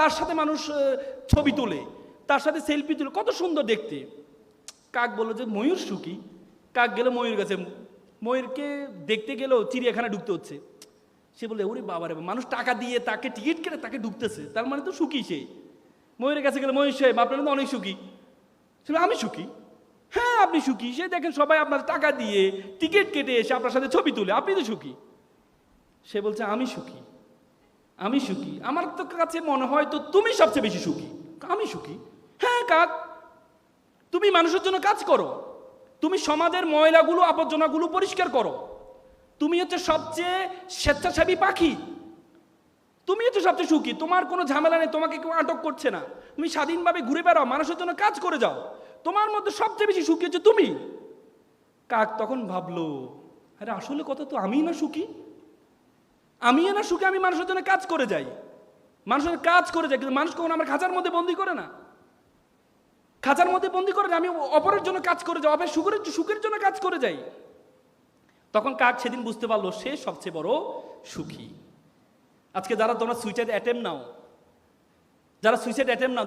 তার সাথে মানুষ ছবি তোলে, তার সাথে সেলফি তোলে, কত সুন্দর দেখতে। কাক বললো যে ময়ূর সুখী। কাক গেল ময়ূর কাছে, ময়ূরকে দেখতে গেলেও চিড়িয়াখানা ঢুকতে হচ্ছে। সে বলে ওরে বাবা রে, মানুষ টাকা দিয়ে তাকে টিকিট কেটে তাকে ঢুকতেছে, তার মানে তো সুখী সে। ময়ূরের কাছে গেলে ময়ূর সাহেব আপনার তো অনেক সুখী। সে বলে, আমি সুখী? হ্যাঁ আপনি সুখী, সে দেখেন সবাই আপনার টাকা দিয়ে টিকিট কেটে এসে আপনার সাথে ছবি তুলে, আপনি তো সুখী। সে বলছে আমি সুখী, আমি সুখী, আমার তো কাছে মনে হয় তো তুমি সবচেয়ে বেশি সুখী। আমি সুখী? হ্যাঁ কাক, তুমি মানুষের জন্য কাজ করো, তুমি সমাজের ময়লাগুলো আবর্জনাগুলো পরিষ্কার করো, তুমি হচ্ছে সবচেয়ে স্বেচ্ছাসেবী পাখি, তুমি হচ্ছে সবচেয়ে সুখী, তোমার কোনো ঝামেলা নেই, তোমাকে কেউ আটক করছে না, তুমি স্বাধীনভাবে ঘুরে বেড়াও, মানুষের জন্য কাজ করে যাও, তোমার মধ্যে সবচেয়ে বেশি সুখী হচ্ছে তুমি। কাক তখন ভাবলো, আরে আসলে কথা তো আমি না সুখী, আমি না সুখী, আমি মানুষের জন্য কাজ করে যাই, মানুষের কাজ করে যাই, কিন্তু মানুষ কখনো আমার খাঁচার মধ্যে বন্দি করে না, খাঁচার মধ্যে বন্দি করে না, আমি অপরের জন্য কাজ করে যাই, অপরের সুখের জন্য কাজ করে যাই। তখন কাক সেদিন বুঝতে পারলো সে সবচেয়ে বড় সুখী। আজকে যারা তোমরা সুইসাইড অ্যাটেম্প নাও, যারা সুইসাইড অ্যাটেম্প নাও,